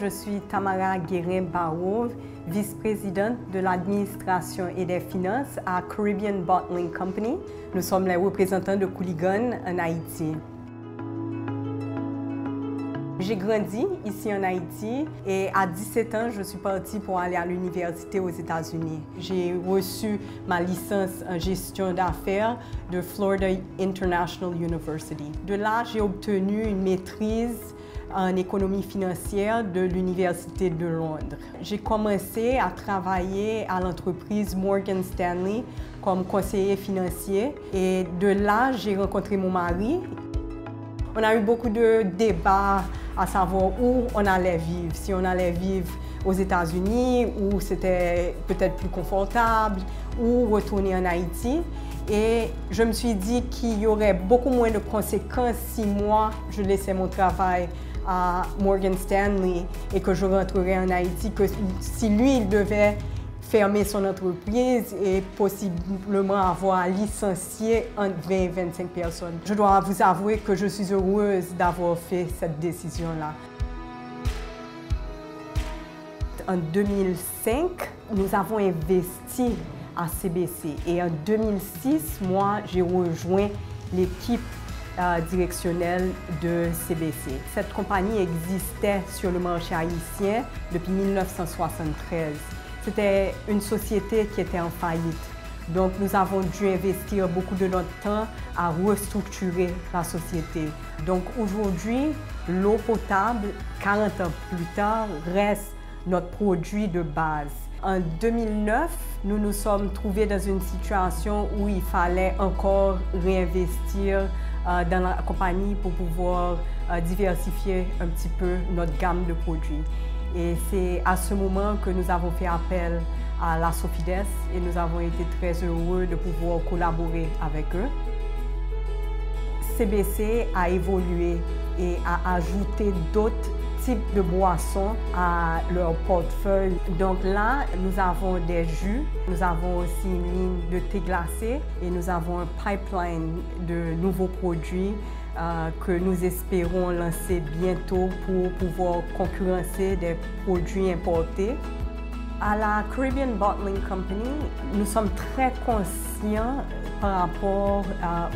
je suis Tamara Guérin-Barreau, vice-présidente de l'administration et des finances à Caribbean Bottling Company. Nous sommes les représentants de Couligan en Haïti. J'ai grandi ici en Haïti et à 17 ans, je suis partie pour aller à l'université aux États-Unis. J'ai reçu ma licence en gestion d'affaires de Florida International University. De là, j'ai obtenu une maîtrise en économie financière de l'Université de Londres. J'ai commencé à travailler à l'entreprise Morgan Stanley comme conseiller financier et de là, j'ai rencontré mon mari. On a eu beaucoup de débats à savoir où on allait vivre, si on allait vivre aux États-Unis, où c'était peut-être plus confortable, ou retourner en Haïti. Et je me suis dit qu'il y aurait beaucoup moins de conséquences si moi, je laissais mon travail à Morgan Stanley et que je rentrerais en Haïti, que si lui, il devait fermer son entreprise et possiblement avoir à licencier entre 20 et 25 personnes. Je dois vous avouer que je suis heureuse d'avoir fait cette décision-là. En 2005, nous avons investi à CBC et en 2006, moi, j'ai rejoint l'équipe directionnelle de CBC. Cette compagnie existait sur le marché haïtien depuis 1973. C'était une société qui était en faillite. Donc, nous avons dû investir beaucoup de notre temps à restructurer la société. Donc, aujourd'hui, l'eau potable, 40 ans plus tard, reste notre produit de base. En 2009, nous nous sommes trouvés dans une situation où il fallait encore réinvestir dans la compagnie pour pouvoir diversifier un petit peu notre gamme de produits. Et c'est à ce moment que nous avons fait appel à la Sofides et nous avons été très heureux de pouvoir collaborer avec eux. CBC a évolué et a ajouté d'autres types de boissons à leur portefeuille. Donc là, nous avons des jus, nous avons aussi une ligne de thé glacé et nous avons un pipeline de nouveaux produits que nous espérons lancer bientôt pour pouvoir concurrencer des produits importés. À la Caribbean Bottling Company, nous sommes très conscients par rapport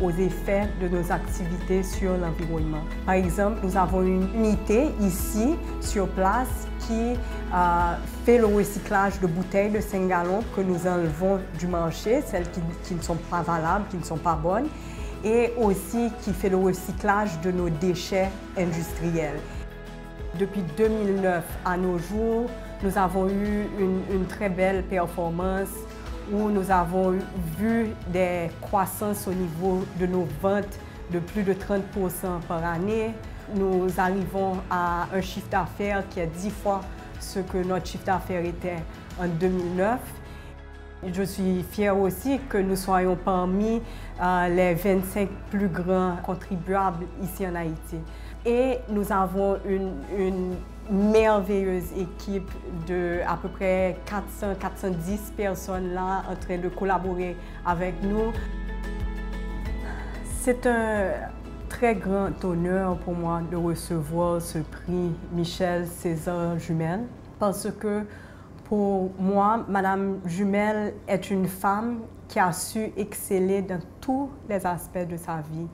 aux effets de nos activités sur l'environnement. Par exemple, nous avons une unité ici, sur place, qui fait le recyclage de bouteilles de 5 gallons que nous enlevons du marché, celles qui ne sont pas valables, qui ne sont pas bonnes, et aussi qui fait le recyclage de nos déchets industriels. Depuis 2009 à nos jours, nous avons eu une très belle performance où nous avons vu des croissances au niveau de nos ventes de plus de 30% par année. Nous arrivons à un chiffre d'affaires qui est 10 fois ce que notre chiffre d'affaires était en 2009. Je suis fière aussi que nous soyons parmi les 25 plus grands contribuables ici en Haïti. Et nous avons une merveilleuse équipe de à peu près 400-410 personnes là en train de collaborer avec nous. C'est un très grand honneur pour moi de recevoir ce prix Michel César Jumel parce que pour moi, Madame Jumel est une femme qui a su exceller dans tous les aspects de sa vie,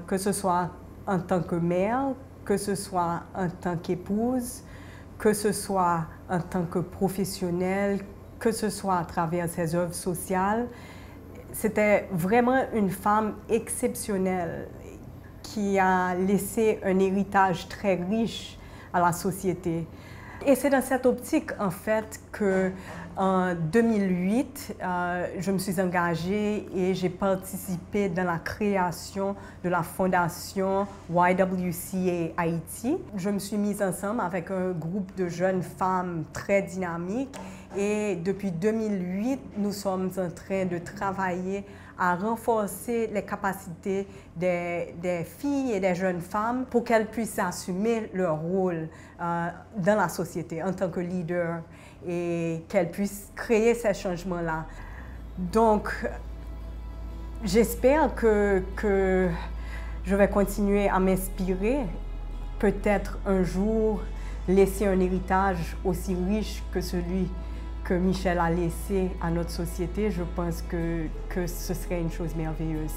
que ce soit en tant que mère, que ce soit en tant qu'épouse, que ce soit en tant que professionnelle, que ce soit à travers ses œuvres sociales. C'était vraiment une femme exceptionnelle qui a laissé un héritage très riche à la société. Et c'est dans cette optique, en fait, qu'en 2008, je me suis engagée et j'ai participé dans la création de la fondation YWCA Haïti. Je me suis mise ensemble avec un groupe de jeunes femmes très dynamiques et depuis 2008, nous sommes en train de travailler à renforcer les capacités des filles et des jeunes femmes pour qu'elles puissent assumer leur rôle dans la société en tant que leader et qu'elles puissent créer ces changements-là. Donc, j'espère que je vais continuer à m'inspirer. Peut-être un jour, laisser un héritage aussi riche que celui que Michel a laissé à notre société, je pense que ce serait une chose merveilleuse.